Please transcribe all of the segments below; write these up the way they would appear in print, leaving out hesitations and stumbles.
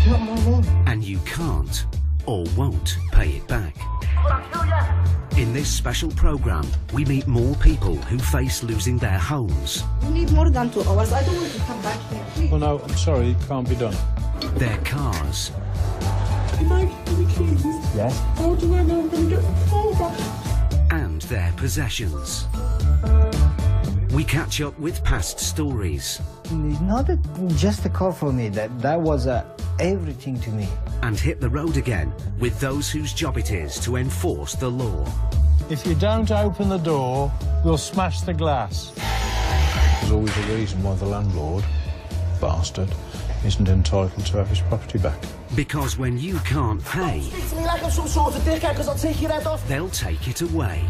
not my money. And you can't or won't pay it back. In this special programme, we meet more people who face losing their homes. We need more than 2 hours. I don't want to come back here, please. Well, no, I'm sorry, it can't be done. Their cars. If I give the keys, Yes? how do I know I'm going to get the car back? And their possessions. We catch up with past stories. It's not just a car for me. That was everything to me. And hit the road again with those whose job it is to enforce the law. If you don't open the door, we'll smash the glass. There's always a reason why the landlord, bastard, isn't entitled to have his property back. Because when you can't pay, Don't speak to me like I'm some sort of dickhead, because I'll take your head off. they'll take it away.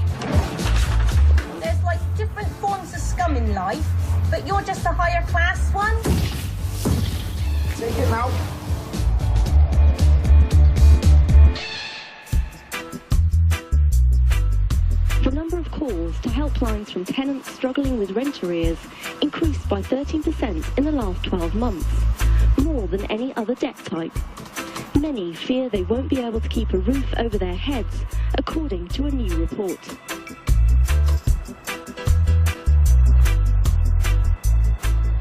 There's like different forms of scum in life, but you're just a higher class one. Take it now. The number of calls to helplines from tenants struggling with rent arrears increased by 13% in the last 12 months, more than any other debt type. Many fear they won't be able to keep a roof over their heads, according to a new report.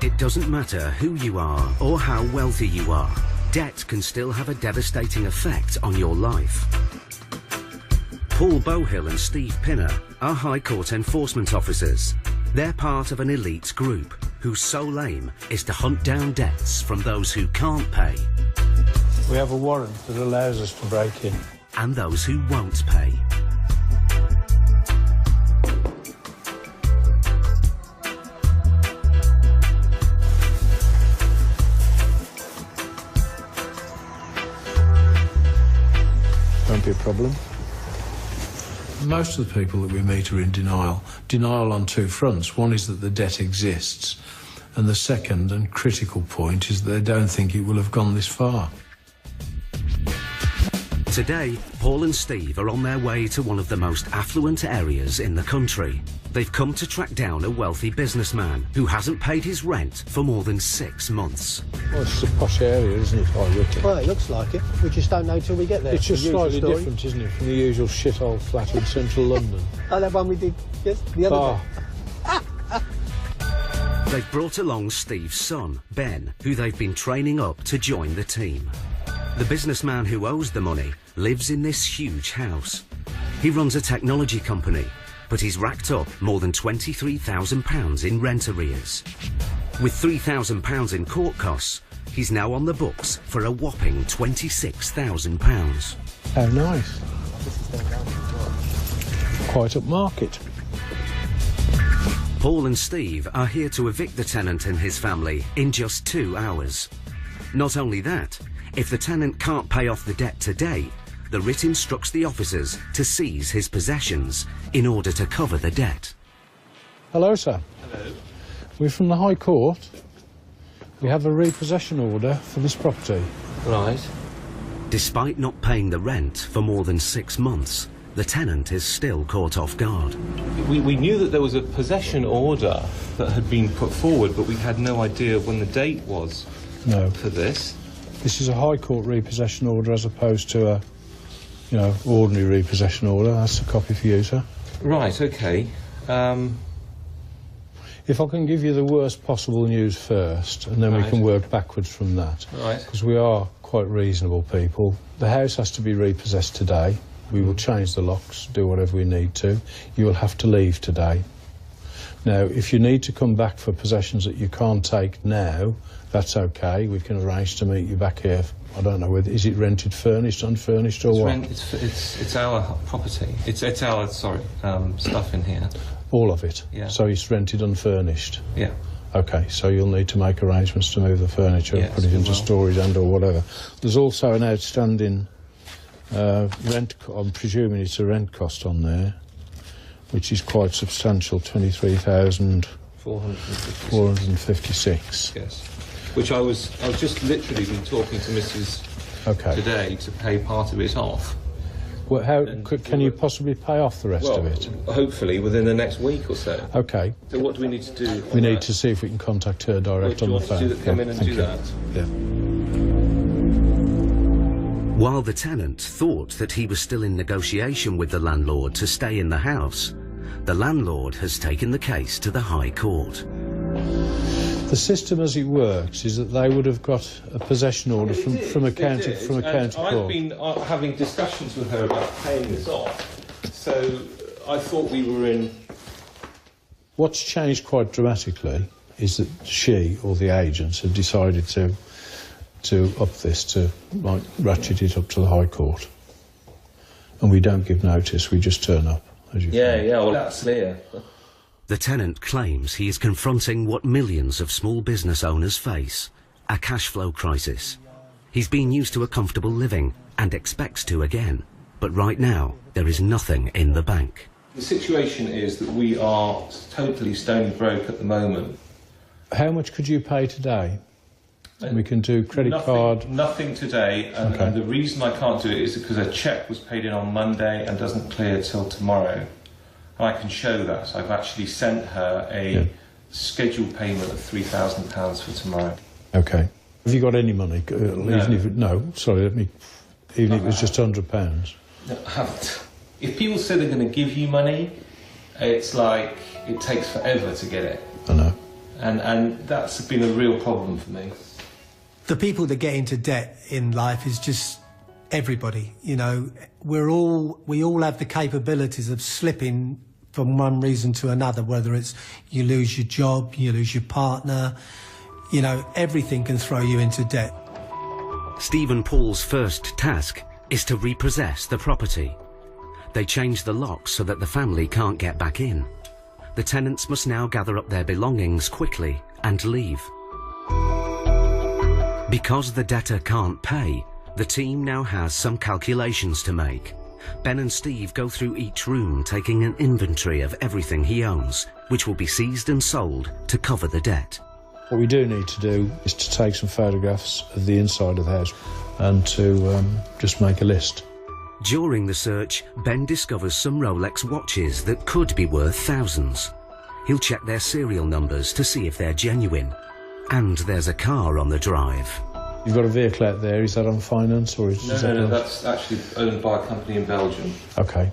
It doesn't matter who you are or how wealthy you are, debt can still have a devastating effect on your life. Paul Bohill and Steve Pinner are High Court enforcement officers. They're part of an elite group whose sole aim is to hunt down debts from those who can't pay We have a warrant that allows us to break in. and those who won't pay. Won't be a problem. Most of the people that we meet are in denial. Denial on two fronts. One is that the debt exists, and the second and critical point is that they don't think it will have gone this far. Today, Paul and Steve are on their way to one of the most affluent areas in the country. They've come to track down a wealthy businessman who hasn't paid his rent for more than 6 months. Well, it's a posh area, isn't it, High Wycombe? Well, it looks like it. We just don't know till we get there. It's just The usual slightly story. different, isn't it, from the usual shithole flat in central London. Oh, that one we did the other day. They've brought along Steve's son, Ben, who they've been training up to join the team. The businessman who owes the money lives in this huge house. He runs a technology company, but he's racked up more than £23,000 in rent arrears. With £3,000 in court costs, he's now on the books for a whopping £26,000. How nice. Quite upmarket. Paul and Steve are here to evict the tenant and his family in just 2 hours. Not only that, if the tenant can't pay off the debt today, the writ instructs the officers to seize his possessions in order to cover the debt. Hello, sir. Hello. We're from the High Court. We have a repossession order for this property. Right. Despite not paying the rent for more than 6 months, the tenant is still caught off guard. We knew that there was a possession order that had been put forward, but we had no idea when the date was No. for this. This is a High Court repossession order as opposed to a, ordinary repossession order. That's a copy for you, sir. Right, okay. If I can give you the worst possible news first, and then we Right. can work backwards from that. Right. Because we are quite reasonable people. The house has to be repossessed today. We will change the locks, do whatever we need to. You will have to leave today. Now, if you need to come back for possessions that you can't take now, that's okay. We can arrange to meet you back here. I don't know whether, is it rented, furnished, unfurnished, or what? It's our property. It's our stuff in here. All of it? Yeah. So it's rented unfurnished? Yeah. Okay, so you'll need to make arrangements to move the furniture and Yes, put it we into will. storage and or whatever. There's also an outstanding rent, I'm presuming it's a rent cost on there, which is quite substantial, 23,456. Yes. Which I was just literally been talking to Mrs. Okay. today to pay part of it off. Well, how And can you possibly pay off the rest of it? Hopefully within the next week or so. Okay. So what do we need to do? We need to see if we can contact her direct Well, on do the you want phone. to come in and thank do you. that? Yeah. While the tenant thought that he was still in negotiation with the landlord to stay in the house, the landlord has taken the case to the High Court. The system as it works is that they would have got a possession order from a county court. I've been having discussions with her about paying this off, so I thought we were in... What's changed quite dramatically is that she, or the agents, have decided to up this, to like ratchet it up to the High Court. And we don't give notice, we just turn up, as you Yeah, well, that's clear. The tenant claims he is confronting what millions of small business owners face, a cash flow crisis. He's been used to a comfortable living and expects to again, but right now there is nothing in the bank. The situation is that we are totally stony broke at the moment. How much could you pay today? We can do credit card. Nothing today, and the reason I can't do it is because a cheque was paid in on Monday and doesn't clear till tomorrow. And I can show that. I've actually sent her a scheduled payment of £3,000 for tomorrow. Okay. Have you got any money? No. Even if it was just £100. No, I haven't. If people say they're going to give you money, it's like it takes forever to get it. I know. And that's been a real problem for me. The people that get into debt in life is just everybody. You know, we all have the capabilities of slipping from one reason to another, whether it's you lose your job, you lose your partner, you know, everything can throw you into debt. Steve and Paul's first task is to repossess the property. They change the locks so that the family can't get back in. The tenants must now gather up their belongings quickly and leave. Because the debtor can't pay, the team now has some calculations to make. Ben and Steve go through each room, taking an inventory of everything he owns, which will be seized and sold to cover the debt. What we do need to do is to take some photographs of the inside of the house and to just make a list. During the search, Ben discovers some Rolex watches that could be worth thousands. He'll check their serial numbers to see if they're genuine. And there's a car on the drive. You've got a vehicle out there, is that on finance or is No, that's actually owned by a company in Belgium. Okay.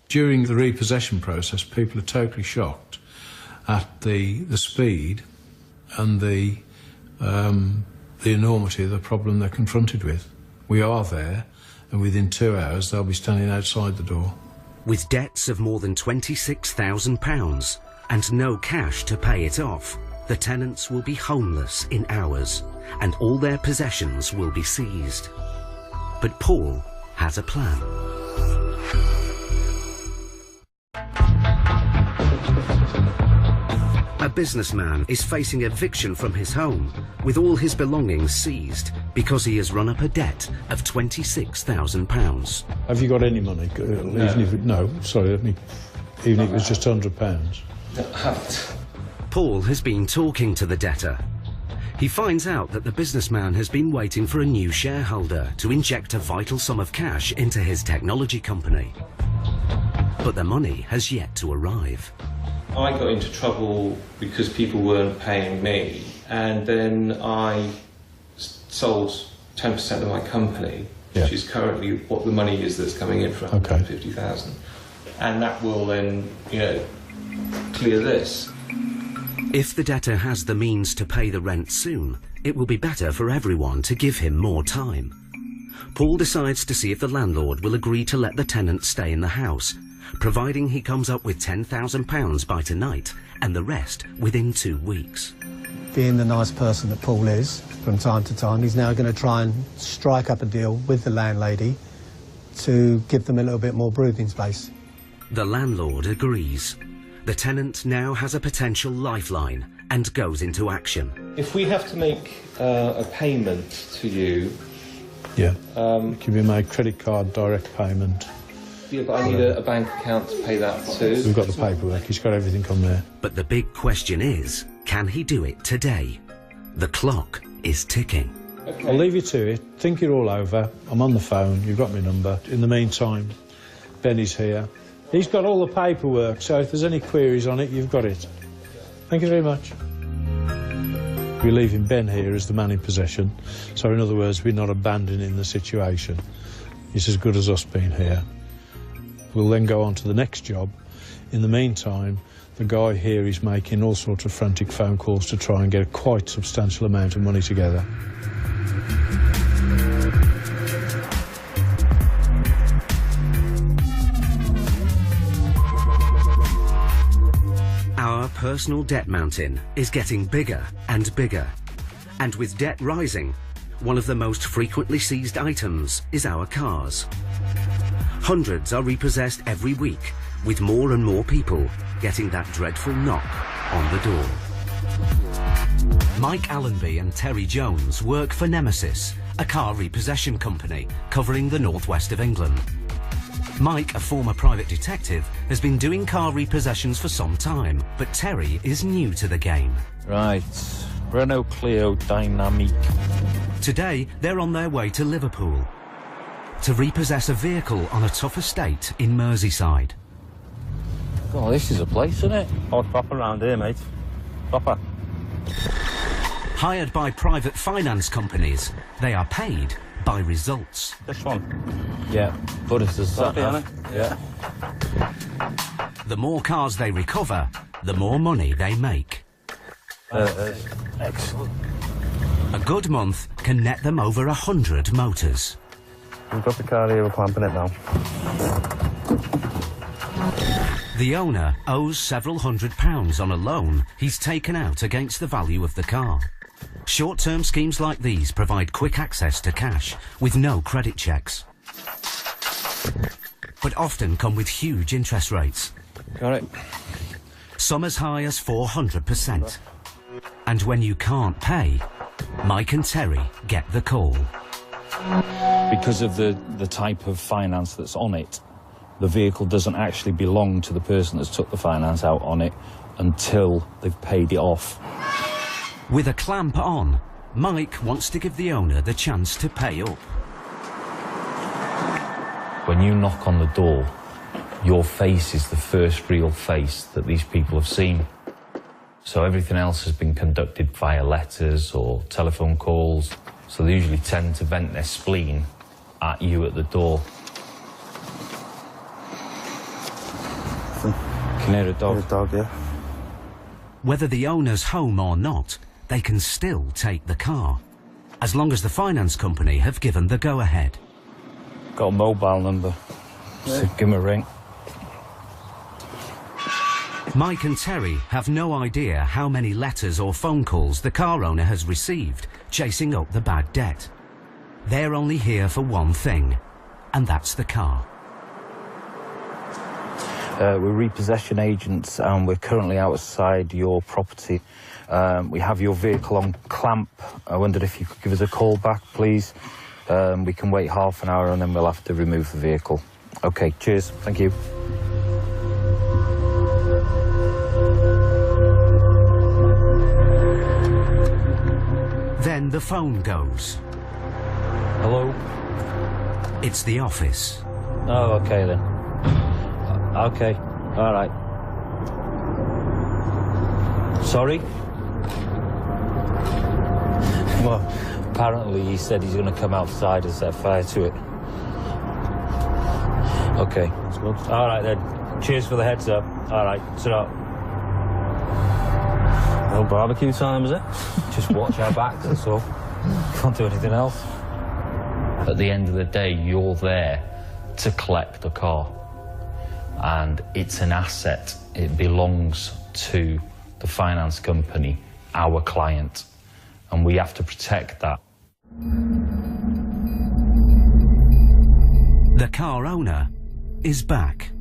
During the repossession process, people are totally shocked at the speed and the enormity of the problem they're confronted with. We are there, and within 2 hours they'll be standing outside the door. With debts of more than £26,000 and no cash to pay it off, the tenants will be homeless in hours, and all their possessions will be seized. But Paul has a plan. A businessman is facing eviction from his home, with all his belongings seized because he has run up a debt of £26,000. Have you got any money? Even if it was just £100. No, I haven't. Paul has been talking to the debtor. He finds out that the businessman has been waiting for a new shareholder to inject a vital sum of cash into his technology company. But the money has yet to arrive. I got into trouble because people weren't paying me, and then I sold 10% of my company, which is currently what the money is that's coming in for £150,000. And that will then, clear this. If the debtor has the means to pay the rent soon, it will be better for everyone to give him more time. Paul decides to see if the landlord will agree to let the tenant stay in the house, providing he comes up with £10,000 by tonight and the rest within 2 weeks. Being the nice person that Paul is, from time to time, he's now going to try and strike up a deal with the landlady to give them a little bit more breathing space. The landlord agrees. The tenant now has a potential lifeline and goes into action. If we have to make a payment to you... Yeah, it can be made credit card, direct payment. Yeah, but I need a bank account to pay that too. We've got the paperwork, he's got everything on there. But the big question is, can he do it today? The clock is ticking. Okay. I'll leave you to it. Think it all over. I'm on the phone. You've got my number. In the meantime, Benny's here. He's got all the paperwork, so if there's any queries on it, you've got it. Thank you very much. We're leaving Ben here as the man in possession, so in other words, we're not abandoning the situation. It's as good as us being here. We'll then go on to the next job. In the meantime, the guy here is making all sorts of frantic phone calls to try and get a quite substantial amount of money together. Our personal debt mountain is getting bigger and bigger. And with debt rising, one of the most frequently seized items is our cars. Hundreds are repossessed every week, with more and more people getting that dreadful knock on the door. Mike Allenby and Terry Jones work for Nemesis, a car repossession company covering the northwest of England. Mike, a former private detective, has been doing car repossessions for some time, but Terry is new to the game. Right, Renault Clio Dynamique. Today, they're on their way to Liverpool to repossess a vehicle on a tough estate in Merseyside. Oh, this is a place, isn't it? Oh, it's proper around here, mate. Proper. Hired by private finance companies, they are paid by results. This one? Yeah, but it's a Happy, sat-nav. Yeah. The more cars they recover, the more money they make. Excellent. A good month can net them over 100 motors. We've got the car here, we're clamping it now. The owner owes several £100s on a loan he's taken out against the value of the car. Short-term schemes like these provide quick access to cash with no credit checks, but often come with huge interest rates. Got it. Some as high as 400%. And when you can't pay, Mike and Terry get the call. Because of the type of finance that's on it, the vehicle doesn't actually belong to the person that's took the finance out on it until they've paid it off. With a clamp on, Mike wants to give the owner the chance to pay up. When you knock on the door, your face is the first real face that these people have seen. So everything else has been conducted via letters or telephone calls. So they usually tend to vent their spleen at you at the door. Can hear a dog. A dog, yeah. Whether the owner's home or not, they can still take the car, as long as the finance company have given the go-ahead. Got a mobile number, so give him a ring. Mike and Terry have no idea how many letters or phone calls the car owner has received chasing up the bad debt. They're only here for one thing, and that's the car. We're repossession agents and we're currently outside your property. We have your vehicle on clamp. I wondered if you could give us a call back, please. We can wait half an hour and then we'll have to remove the vehicle. Okay, cheers. Thank you. Then the phone goes. Hello? It's the office. Oh, okay then. Okay, all right. Sorry? Well, apparently he said he's going to come outside and set fire to it. Okay. That's good. All right then. Cheers for the heads up. All right, sit up. No barbecue time, is it? Just watch our backs, that's all. Can't do anything else. At the end of the day, you're there to collect the car. And it's an asset. It belongs to the finance company, our client. And we have to protect that. The car owner is back.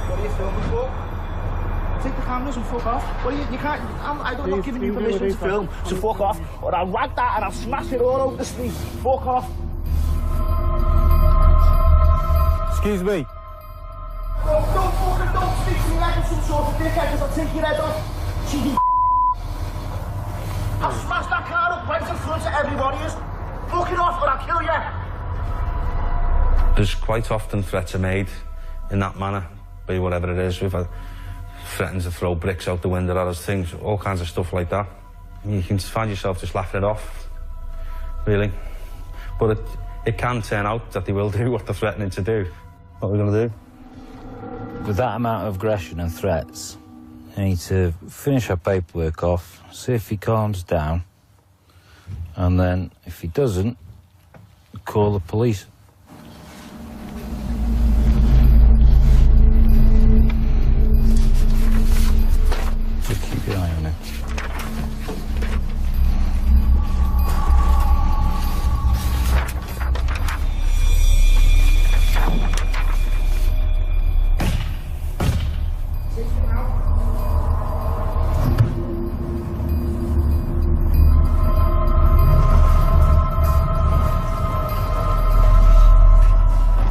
What are you filming for? Take the cameras and fuck off. What are you can't, I'm not giving you permission to film, so fuck off. Or I'll rag that and I'll smash it all over the street. Fuck off. Excuse me. Don't speak to me like I'm some sort of dickhead, because I'll take your head off. Cheeky. I'll smash that car up right in front of everybody. Fuck it off or I'll kill you. There's quite often threats are made in that manner, be whatever it is. We've had threatened to throw bricks out the window at us, things, all kinds of stuff like that. You can find yourself just laughing it off, really. But it can turn out that they will do what they're threatening to do. What are we going to do? With that amount of aggression and threats, you need to finish our paperwork off, see if he calms down, and then, if he doesn't, call the police. Just keep your eye on him.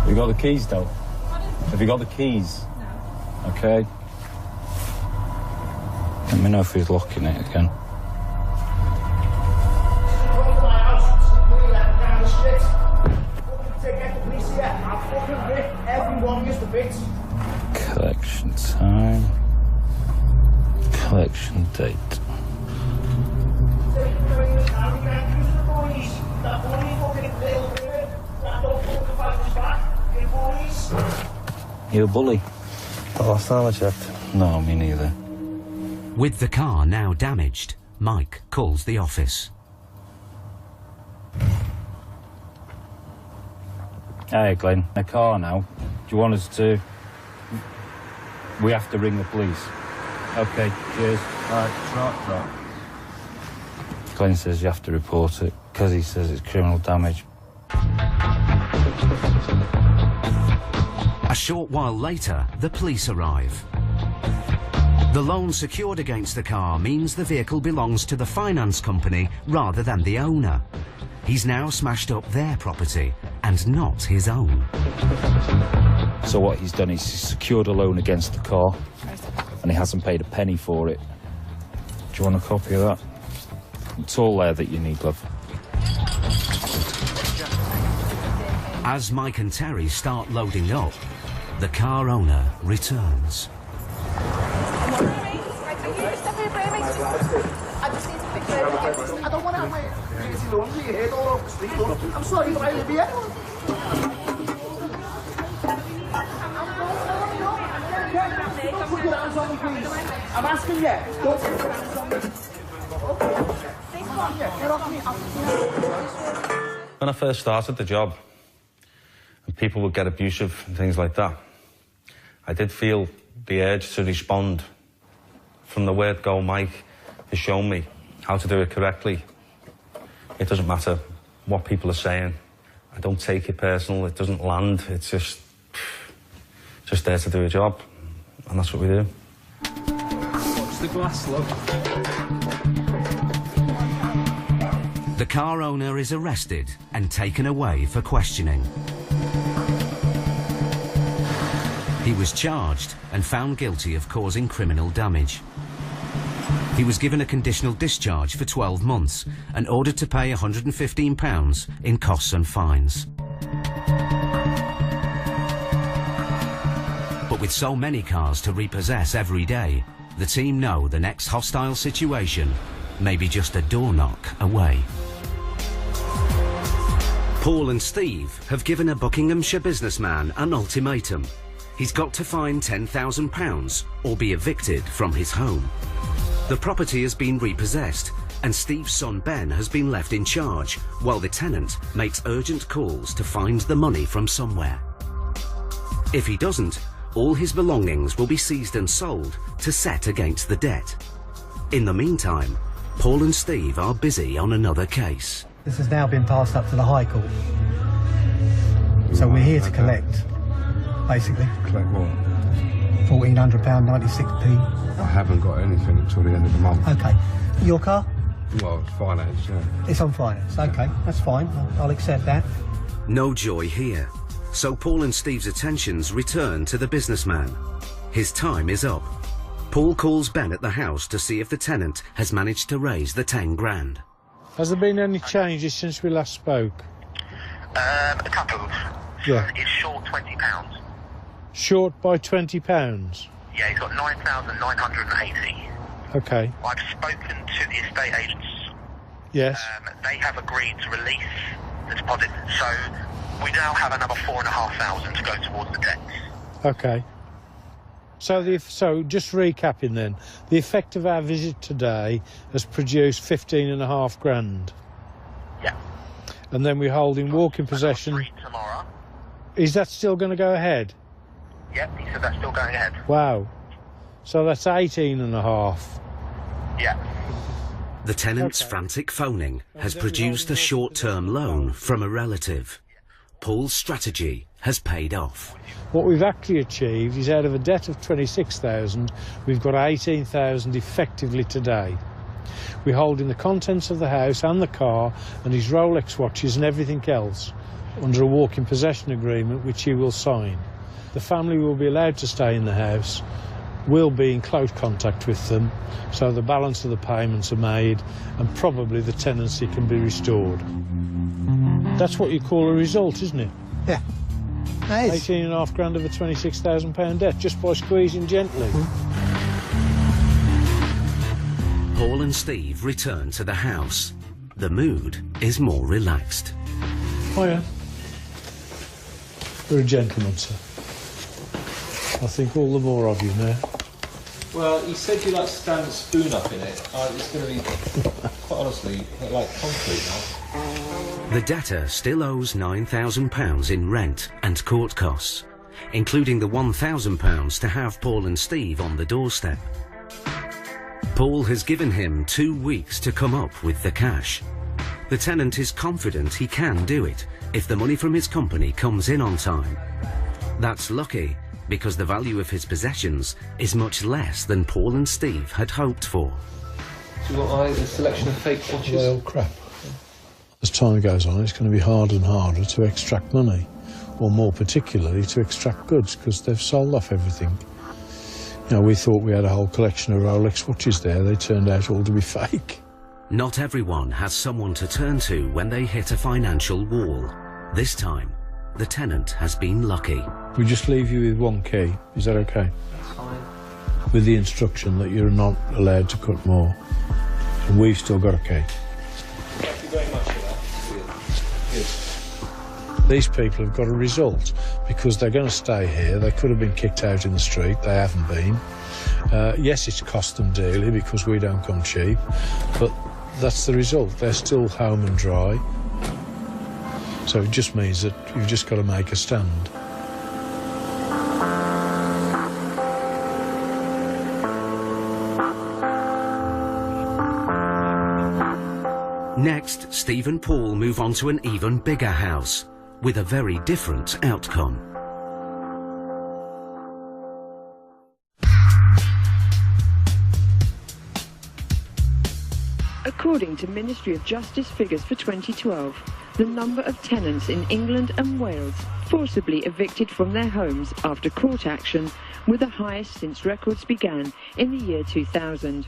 Have you got the keys, though? Have you got the keys? No. Okay. Let me know if he's locking it again. Collection time. Collection date. You a bully? The last time I checked. No, me neither. With the car now damaged, Mike calls the office. Hey, Glenn, the car now. Do you want us to... We have to ring the police. Okay, cheers. Right. Glenn says you have to report it, because he says it's criminal damage. A short while later, the police arrive. The loan secured against the car means the vehicle belongs to the finance company rather than the owner. He's now smashed up their property and not his own. So what he's done is he's secured a loan against the car and he hasn't paid a penny for it. Do you want a copy of that? It's all there that you need, love. As Mike and Terry start loading up, the car owner returns. I don't want to have my dirty laundry here all over the street. I'm sorry, but I live here. Don't put your hands on me, please. I'm asking you. Don't put your hands on me. Get off me. When I first started the job, and people would get abusive and things like that, I did feel the urge to respond. From the word go, Mike has shown me how to do it correctly. It doesn't matter what people are saying. I don't take it personal. It doesn't land. It's just there to do a job, and that's what we do. Watch the glass, look. The car owner is arrested and taken away for questioning. He was charged and found guilty of causing criminal damage. He was given a conditional discharge for 12 months and ordered to pay £115 in costs and fines. But with so many cars to repossess every day, the team know the next hostile situation may be just a door knock away. Paul and Steve have given a Buckinghamshire businessman an ultimatum. He's got to find £10,000 or be evicted from his home. The property has been repossessed and Steve's son Ben has been left in charge while the tenant makes urgent calls to find the money from somewhere. If he doesn't, all his belongings will be seized and sold to set against the debt. In the meantime, Paul and Steve are busy on another case. This has now been passed up to the High Court. So we're here to collect, basically. Collect what? £1,400.96p. I haven't got anything until the end of the month. OK. Your car? Well, it's finance, yeah. It's on finance. OK, that's fine. I'll accept that. No joy here. So Paul and Steve's attentions return to the businessman. His time is up. Paul calls Ben at the house to see if the tenant has managed to raise the 10 grand. Has there been any changes since we last spoke? A couple. Yeah. Is short £20. Short by £20? Yeah, he's got 9,980. Okay. I've spoken to the estate agents. Yes. They have agreed to release the deposit, so we now have another 4,500 to go towards the debts. Okay. So just recapping then, the effect of our visit today has produced 15.5 grand. Yeah. And then we're holding walking possession. Tomorrow. Is that still going to go ahead? Yep, he said that's still going ahead. Wow. So that's 18.5. Yeah. The tenant's frantic phoning has produced a short-term loan from a relative. Paul's strategy has paid off. What we've actually achieved is out of a debt of 26,000, we've got 18,000 effectively today. We're holding the contents of the house and the car and his Rolex watches and everything else under a walk-in possession agreement which he will sign. The family will be allowed to stay in the house. We'll be in close contact with them, so the balance of the payments are made and probably the tenancy can be restored. That's what you call a result, isn't it? Yeah. 18.5 grand of a £26,000 debt just by squeezing gently. Paul and Steve return to the house. The mood is more relaxed. Oh yeah. You're a gentleman, sir. I think all the more of you now. Well, he said you like to stand a spoon up in it. It's going to be, quite honestly, like concrete now. The debtor still owes £9,000 in rent and court costs, including the £1,000 to have Paul and Steve on the doorstep. Paul has given him 2 weeks to come up with the cash. The tenant is confident he can do it if the money from his company comes in on time. That's lucky, because the value of his possessions is much less than Paul and Steve had hoped for. Do you want a selection of fake watches? Well, crap. As time goes on, it's going to be harder and harder to extract money, or more particularly to extract goods, because they've sold off everything. You know, we thought we had a whole collection of Rolex watches there. They turned out all to be fake. Not everyone has someone to turn to when they hit a financial wall. This time, the tenant has been lucky. We just leave you with one key. Is that okay? That's fine. With the instruction that you're not allowed to cut more. And we've still got a key. Thank you very much for that. Good. These people have got a result because they're going to stay here. They could have been kicked out in the street. They haven't been. Yes, it's cost them dearly because we don't come cheap, but that's the result. They're still home and dry. So it just means that you've just got to make a stand. Next, Steve and Paul move on to an even bigger house, with a very different outcome. According to Ministry of Justice figures for 2012, the number of tenants in England and Wales forcibly evicted from their homes after court action were the highest since records began in the year 2000.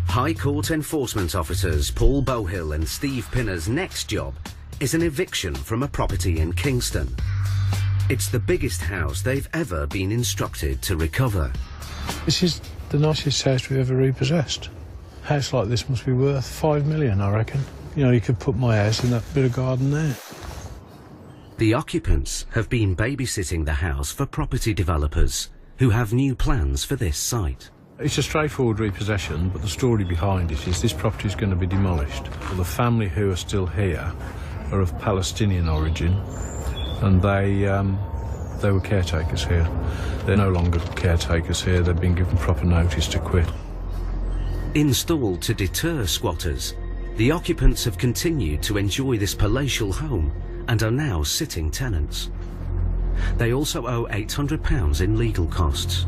High Court enforcement officers Paul Bohill and Steve Pinner's next job is an eviction from a property in Kingston. It's the biggest house they've ever been instructed to recover. This is the nicest house we've ever repossessed. A house like this must be worth $5 million, I reckon. You know, you could put my house in that bit of garden there. The occupants have been babysitting the house for property developers who have new plans for this site. It's a straightforward repossession, but the story behind it is this property is going to be demolished. Well, the family who are still here are of Palestinian origin, and they were caretakers here. They're no longer caretakers here. They've been given proper notice to quit. Installed to deter squatters, the occupants have continued to enjoy this palatial home and are now sitting tenants. They also owe £800 in legal costs.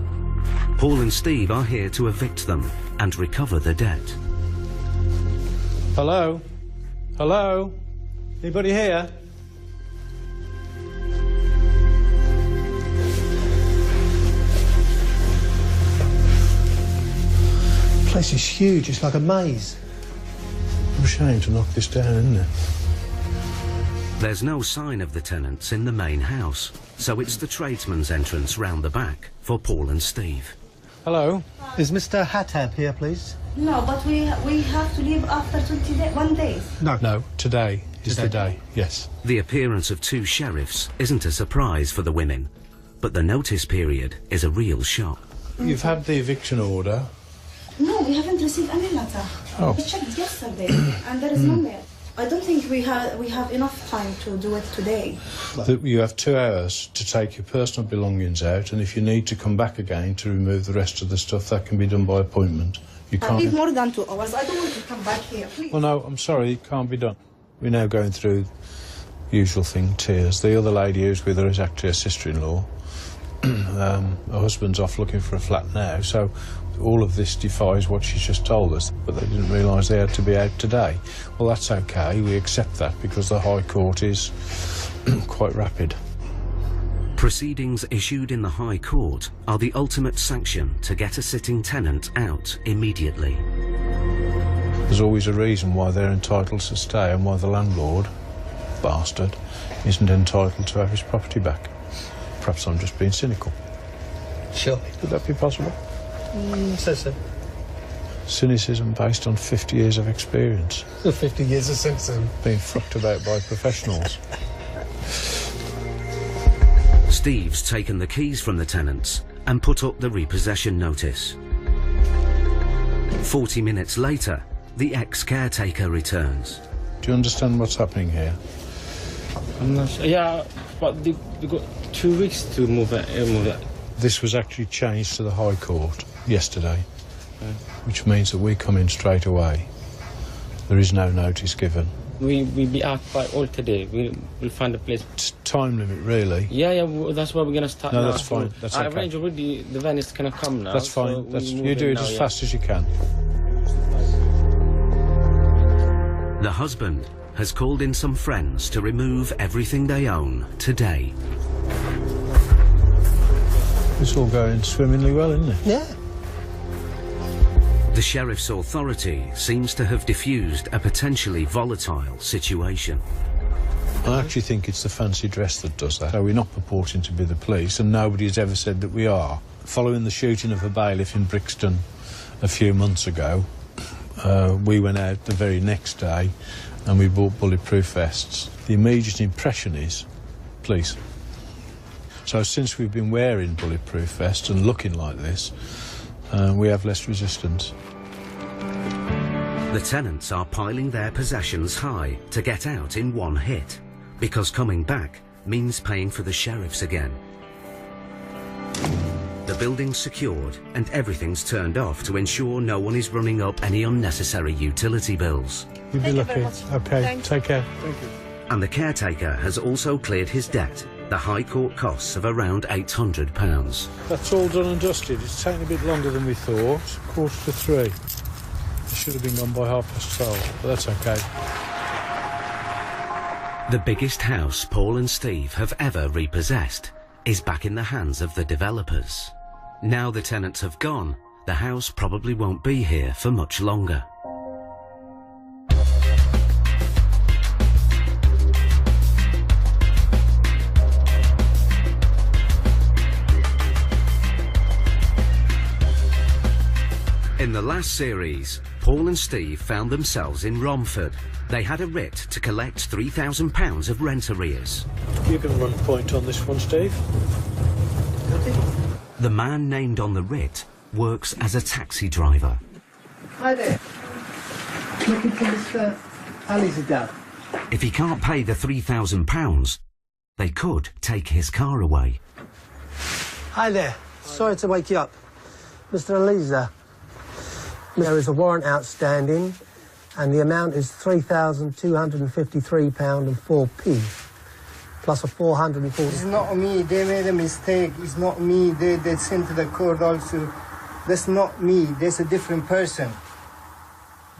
Paul and Steve are here to evict them and recover the debt. Hello? Hello? Anybody here? The place is huge, it's like a maze. I'm ashamed to knock this down, isn't it? There's no sign of the tenants in the main house, so it's the tradesman's entrance round the back for Paul and Steve. Hello. Is Mr. Hattab here, please? No, but we have to leave after 21 days. No, today is the day, yes. The appearance of two sheriffs isn't a surprise for the women, but the notice period is a real shock. You've had the eviction order. No, we haven't received any letter. Oh. We checked yesterday, and there is no mail. I don't think we have enough time to do it today. You have 2 hours to take your personal belongings out, and if you need to come back again to remove the rest of the stuff, that can be done by appointment. You I can't. need more than 2 hours. I don't want to come back here, please. Well, no, I'm sorry, it can't be done. We're now going through the usual thing, tears. The other lady who's with her is actually a sister-in-law. Her husband's off looking for a flat now, so all of this defies what she's just told us, but they didn't realise they had to be out today. Well, that's okay, we accept that because the High Court is quite rapid. Proceedings issued in the High Court are the ultimate sanction to get a sitting tenant out immediately. There's always a reason why they're entitled to stay and why the landlord, bastard, isn't entitled to have his property back. Perhaps I'm just being cynical. Sure. Could that be possible? So. Cynicism based on 50 years of experience. 50 years of cynicism. Being fucked about by professionals. Steve's taken the keys from the tenants and put up the repossession notice. 40 minutes later, the ex-caretaker returns. Do you understand what's happening here? I'm not sure. Yeah, but we got 2 weeks to move it. This was actually changed to the High Court yesterday, which means that we come in straight away. There is no notice given. We'll be out by all today. We'll find a place. It's time limit, really. Yeah, that's why we're going to start now. No, that's fine. That's okay. I arranged already, the van is going to come now. That's fine. So you do it as fast as you can. The husband has called in some friends to remove everything they own today. It's all going swimmingly well, isn't it? Yeah. The sheriff's authority seems to have diffused a potentially volatile situation. I actually think it's the fancy dress that does that. So we're not purporting to be the police, and nobody has ever said that we are. Following the shooting of a bailiff in Brixton a few months ago, we went out the very next day and we bought bulletproof vests. The immediate impression is police. So since we've been wearing bulletproof vests and looking like this, we have less resistance. The tenants are piling their possessions high to get out in one hit, because coming back means paying for the sheriffs again. The building's secured and everything's turned off to ensure no one is running up any unnecessary utility bills. You'd be lucky. Okay, take care. Thank you. And the caretaker has also cleared his debt, the High Court costs of around £800. That's all done and dusted. It's taken a bit longer than we thought. 2:45. It should have been gone by 12:30, but that's okay. The biggest house Paul and Steve have ever repossessed is back in the hands of the developers. Now the tenants have gone, the house probably won't be here for much longer. In the last series, Paul and Steve found themselves in Romford. They had a writ to collect £3,000 of rent arrears. You can run point on this one, Steve. The man named on the writ works as a taxi driver. Hi there. Looking for Mr. Alizadeh. If he can't pay the £3,000, they could take his car away. Hi there. Sorry to wake you up. Mr. Aliza, there is a warrant outstanding and the amount is £3,253.04, plus a 440. It's not me. They made a mistake. It's not me. They sent to the court also. That's not me. That's a different person.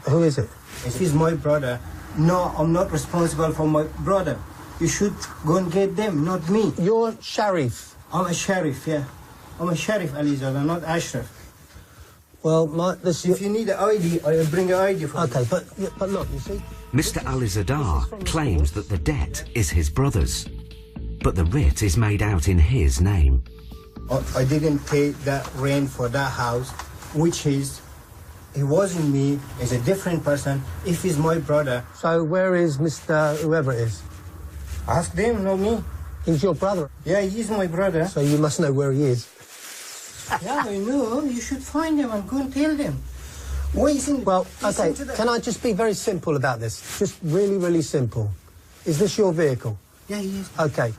Who is it? He's my brother. No, I'm not responsible for my brother. You should go and get them, not me. You're sheriff. I'm a sheriff, yeah. I'm a sheriff, Alizadeh, not Ashraf. Well, if you need an ID, I will bring an ID for you. Okay, but look, you see... Mr. Alizadar claims that the debt is his brother's, but the writ is made out in his name. I didn't pay that rent for that house, which is... It wasn't me, it's a different person. If he's my brother... So where is Mr. whoever it is? Ask them, not me. He's your brother? Yeah, he's my brother. So you must know where he is. Yeah, I know. You should find him and go and tell them. Why isn't... Well, okay, can I just be very simple about this? Just really, really simple. Is this your vehicle? Yeah, he is. Okay.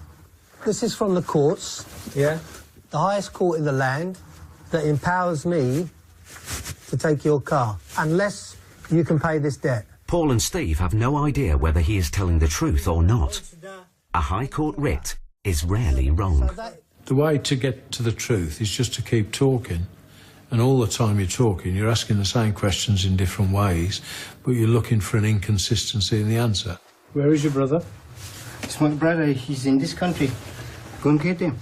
This is from the courts. Yeah. The highest court in the land that empowers me to take your car, unless you can pay this debt. Paul and Steve have no idea whether he is telling the truth or not. A High Court writ is rarely wrong. The way to get to the truth is just to keep talking. And all the time you're talking, you're asking the same questions in different ways, but you're looking for an inconsistency in the answer. Where is your brother? It's my brother. He's in this country. Go and get him.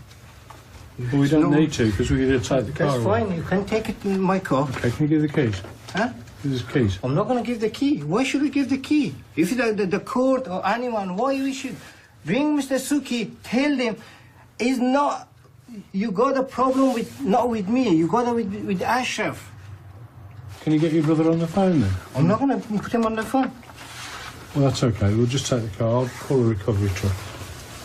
Well, we don't need to, because we're going to take the car. That's fine. You can take it in my car. Okay, can you give the keys? Huh? Give us keys. I'm not going to give the key. Why should we give the key? If the court or anyone, why we should bring Mr. Suki, tell them, it's not... You got a problem with, not with me, you got it with Ashraf. Can you get your brother on the phone then? I'm not going to put him on the phone. Well, that's okay. We'll just take the car. I'll call a recovery truck.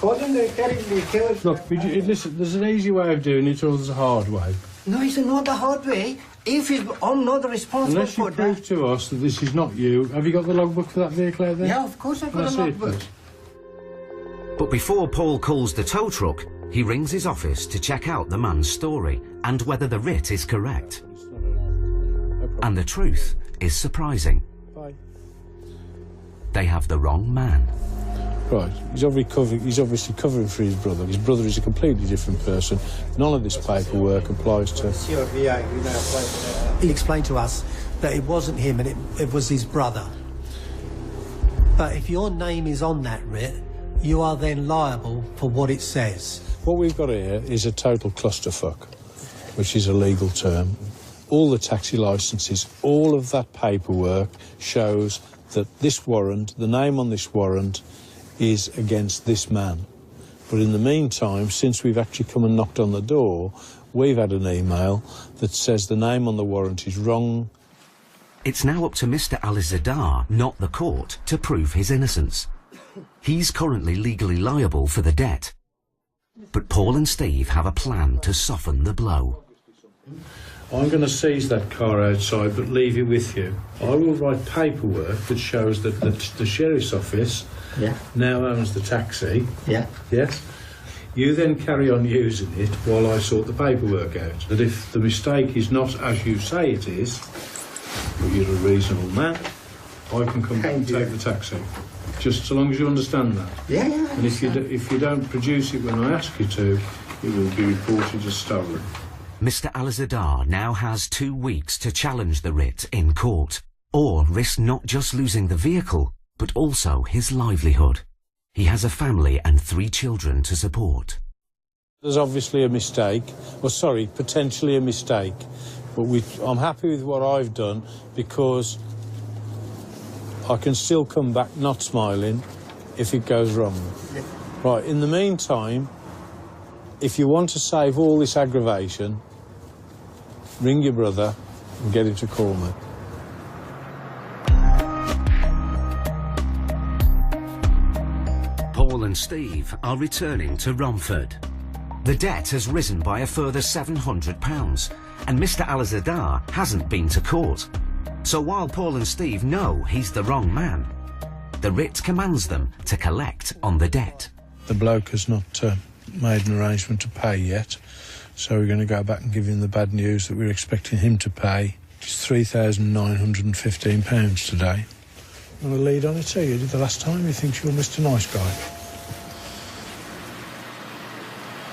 Call them, they carry the... Look, listen, there's an easy way of doing it or there's a hard way. No, it's not the hard way. If I'm not responsible Unless you for prove that... to us that this is not you. Have you got the logbook for that vehicle out there? Yeah, of course I've got a logbook. But before Paul calls the tow truck, he rings his office to check out the man's story and whether the writ is correct. And the truth is surprising. They have the wrong man. Right, he's obviously covering for his brother. His brother is a completely different person. None of this paperwork applies to... He explained to us that it wasn't him and it was his brother. But if your name is on that writ, you are then liable for what it says. What we've got here is a total clusterfuck, which is a legal term. All the taxi licences, all of that paperwork shows that this warrant, the name on this warrant, is against this man. But in the meantime, since we've actually come and knocked on the door, we've had an email that says the name on the warrant is wrong. It's now up to Mr. Alizadar, not the court, to prove his innocence. He's currently legally liable for the debt. But Paul and Steve have a plan to soften the blow. I'm going to seize that car outside, but leave it with you. I will write paperwork that shows that the sheriff's office now owns the taxi. Yeah. Yes? You then carry on using it while I sort the paperwork out. That if the mistake is not as you say it is, but you're a reasonable man, I can come back and take the taxi. Just so long as you understand that. Yeah. And if you don't produce it when I ask you to, it will be reported as stolen. Mr. Alizadar now has 2 weeks to challenge the writ in court, or risk not just losing the vehicle, but also his livelihood. He has a family and 3 children to support. There's obviously a mistake, potentially a mistake, but I'm happy with what I've done because I can still come back not smiling if it goes wrong. Right, in the meantime, if you want to save all this aggravation, ring your brother and get him to call me. Paul and Steve are returning to Romford. The debt has risen by a further £700, and Mr. Alizadar hasn't been to court. So while Paul and Steve know he's the wrong man, the writ commands them to collect on the debt. The bloke has not made an arrangement to pay yet, so we're going to go back and give him the bad news that we're expecting him to pay. It's £3,915 today. I'm going to lead on it to you. Did the last time? He thinks you're Mr. Nice Guy.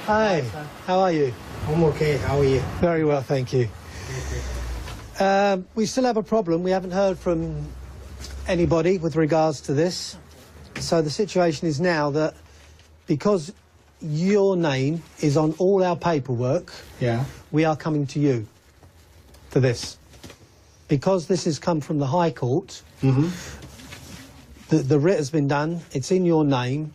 Hi, how are you? I'm okay, how are you? Very well, thank you. We still have a problem. We haven't heard from anybody with regards to this. So the situation is now that because your name is on all our paperwork, we are coming to you for this. because this has come from the High Court, Mm-hmm. the writ has been done, it's in your name,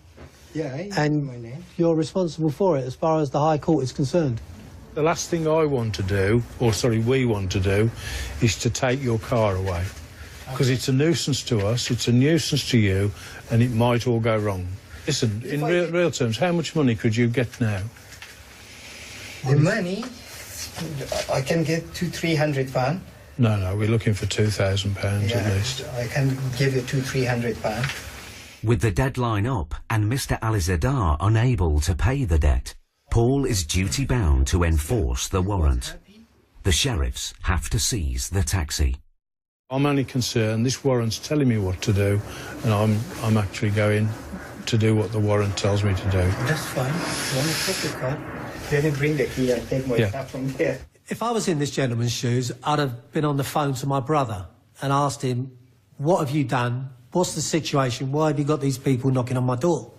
Yeah, it's and my name. you're responsible for it as far as the High Court is concerned. The last thing I want to do, or sorry, we want to do, is to take your car away. Because it's a nuisance to us, it's a nuisance to you, and it might all go wrong. Listen, in real terms, how much money could you get now? The money, I can get £200-300. No, we're looking for £2,000 at least. I can give you £200-300. With the deadline up and Mr. Alizadar unable to pay the debt, Paul is duty-bound to enforce the warrant. The sheriffs have to seize the taxi. I'm only concerned, this warrant's telling me what to do, and I'm actually going to do what the warrant tells me to do. That's fine. You want to take the car? Let me bring the key and take my stuff from here. If I was in this gentleman's shoes, I'd have been on the phone to my brother and asked him, what have you done? What's the situation? Why have you got these people knocking on my door?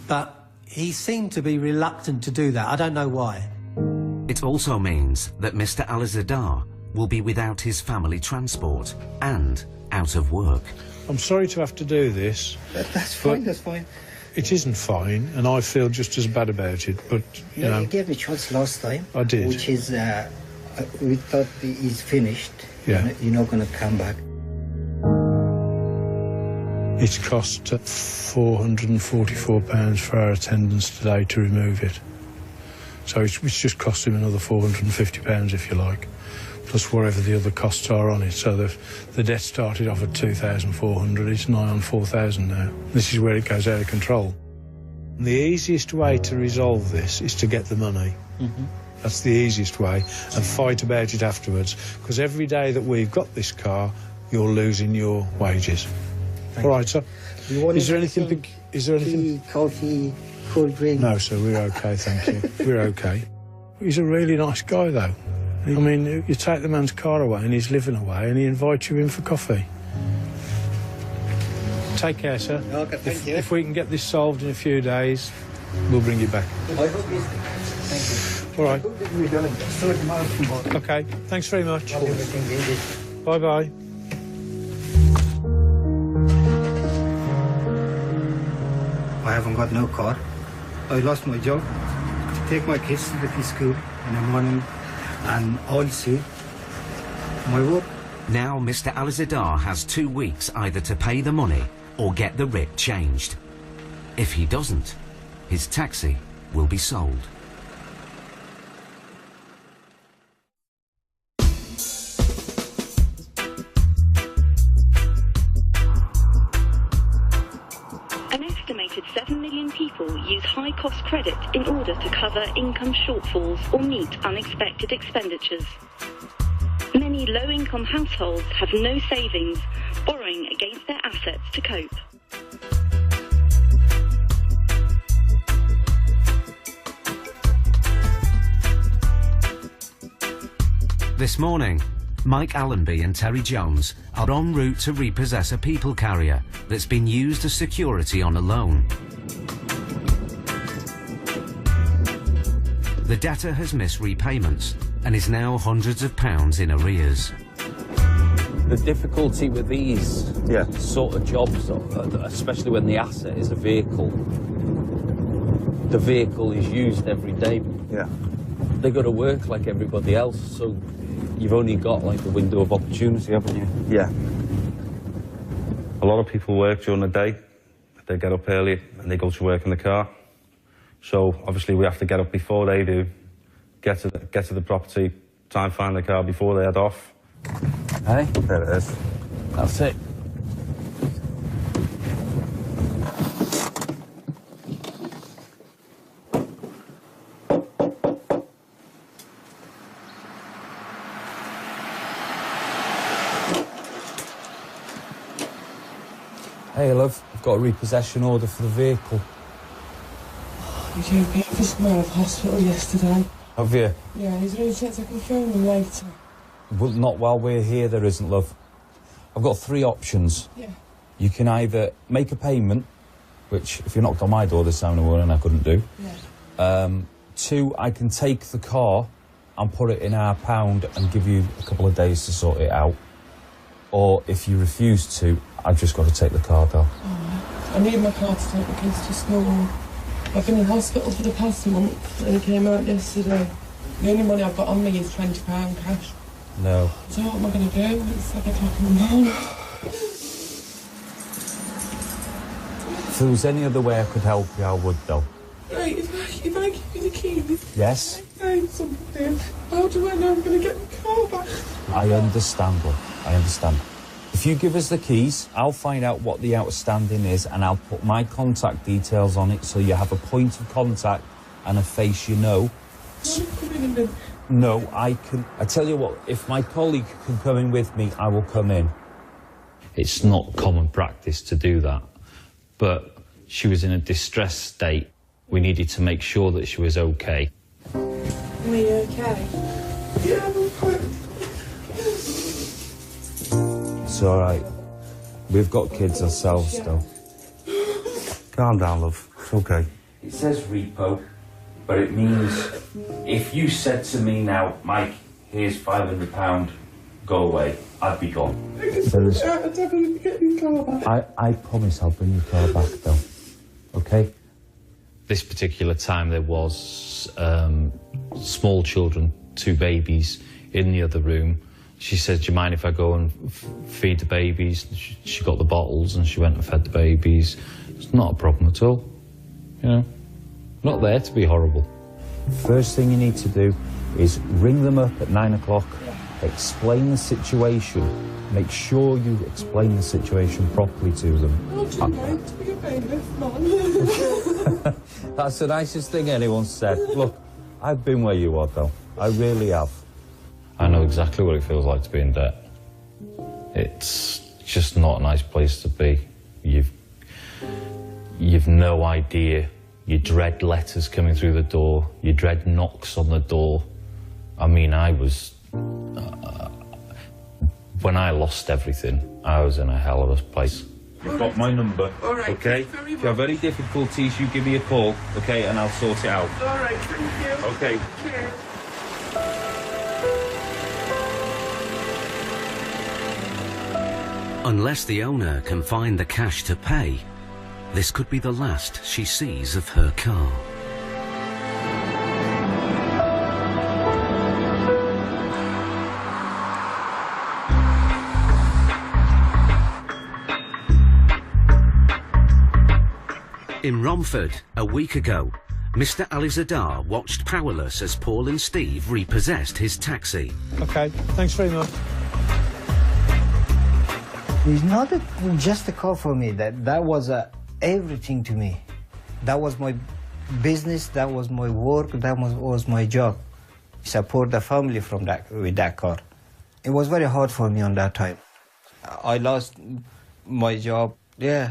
But he seemed to be reluctant to do that. I don't know why. It also means that Mr. Alizadar will be without his family transport and out of work. I'm sorry to have to do this. That's fine, that's fine. It isn't fine, and I feel just as bad about it, but, you know... You gave me a chance last time. I did. Which is, we thought it's finished. Yeah. You're not going to come back. It's cost £444 for our attendance today to remove it. So it's just cost him another £450, if you like, plus whatever the other costs are on it. So the debt started off at £2,400, it's nigh on £4,000 now. This is where it goes out of control. And the easiest way to resolve this is to get the money. Mm-hmm. That's the easiest way, and fight about it afterwards, because every day that we've got this car, you're losing your wages. All right, sir. Is there anything? Tea, coffee, cold drink? No, sir, we're okay, thank you. We're okay. He's a really nice guy, though. I mean, you take the man's car away and he's living away and he invites you in for coffee. Take care, sir. Okay, thank you. If we can get this solved in a few days, we'll bring you back. I hope it's... Thank you. All right. I hope that we're going to sort them out tomorrow. Okay, thanks very much. Everything easy. Bye-bye. I haven't got no car. I lost my job. Take my kids to the school in the morning, and also my work. Now Mr. Alizadar has 2 weeks either to pay the money or get the writ changed. If he doesn't, his taxi will be sold. An estimated 7 million people use high-cost credit in order to cover income shortfalls or meet unexpected expenditures. Many low-income households have no savings, borrowing against their assets to cope. This morning, Mike Allenby and Terry Jones are en route to repossess a people carrier that's been used as security on a loan. The debtor has missed repayments and is now hundreds of pounds in arrears. The difficulty with these sort of jobs, especially when the asset is a vehicle, the vehicle is used every day. Yeah. They got to work like everybody else, so you've only got like a window of opportunity, haven't you? Yeah. A lot of people work during the day. They get up early and they go to work in the car. So obviously we have to get up before they do, get to the property, try and find the car before they head off. Hey? There it is. That's it. Hey, love, I've got a repossession order for the vehicle. You didn't pick this man at the hospital yesterday. Have you? Yeah, is there any chance I can phone him later? Well, not while we're here, there isn't, love. I've got 3 options. Yeah. You can either make a payment, which, if you knocked on my door this morning, I couldn't do. Yeah. 2, I can take the car and put it in our pound and give you a couple of days to sort it out. or if you refuse to, I've just got to take the car down. Oh, I need my car to take the kids to school. I've been in hospital for the past month and it came out yesterday. The only money I've got on me is £20 cash. No. So what am I going to do? It's 7 o'clock in the morning. If there was any other way I could help you, I would, though. Right, if I give you the keys... Yes? Something. How do I know I'm going to get my car back? I understand, love. I understand. If you give us the keys, I'll find out what the outstanding is and I'll put my contact details on it so you have a point of contact and a face you know. No, I can... I tell you what, if my colleague can come in with me, I will come in. It's not common practice to do that, but she was in a distressed state. We needed to make sure that she was okay. Are you okay? Yeah, I'm fine. It's all right. We've got kids ourselves, though. Calm down, love. It's okay. It says repo, but it means if you said to me now, Mike, here's £500, go away, I'd be gone. I promise I'll bring your car back, though. Okay? This particular time there was small children, 2 babies, in the other room. She said, do you mind if I go and feed the babies? She got the bottles and she went and fed the babies. It's not a problem at all. You know, not there to be horrible. First thing you need to do is ring them up at 9 o'clock, explain the situation. Make sure you explain the situation properly to them. I'll do mate to be a bailiff, man. That's the nicest thing anyone's said. Look, I've been where you are, though. I really have. I know exactly what it feels like to be in debt. It's just not a nice place to be. You've no idea. You dread letters coming through the door. You dread knocks on the door. I mean, I was... when I lost everything, I was in a hell of a place. You've got my number, all right, okay? If you have any difficulties, you give me a call, okay, and I'll sort it out. All right, thank you. Okay. Cheers. Unless the owner can find the cash to pay, this could be the last she sees of her car. In Romford, a week ago, Mr. Alizadar watched powerless as Paul and Steve repossessed his taxi. OK, thanks very much. It's not just a car for me. That was everything to me. That was my business. That was my work. That was my job. Support the family from with that car. It was very hard for me on that time. I lost my job. Yeah,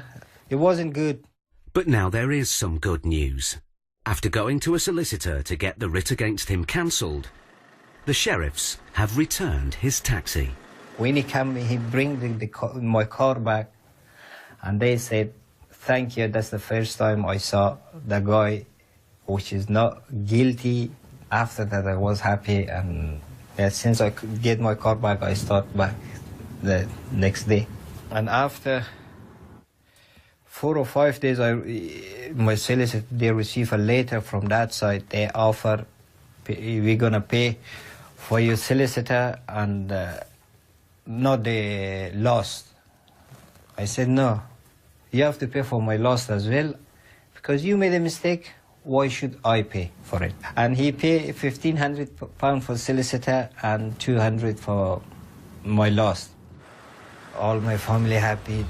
it wasn't good. But now there is some good news. After going to a solicitor to get the writ against him cancelled, the sheriffs have returned his taxi. When he came, he bring my car back, and they said, thank you, that's the first time I saw the guy which is not guilty. After that I was happy, and since I could get my car back, I start back the next day. And after 4 or 5 days, my solicitor, they receive a letter from that side. They offer, we're gonna pay for your solicitor and not the loss. I said, no, you have to pay for my loss as well, because you made a mistake. Why should I pay for it? And he paid £1,500 for solicitor and 200 for my loss. All my family happy.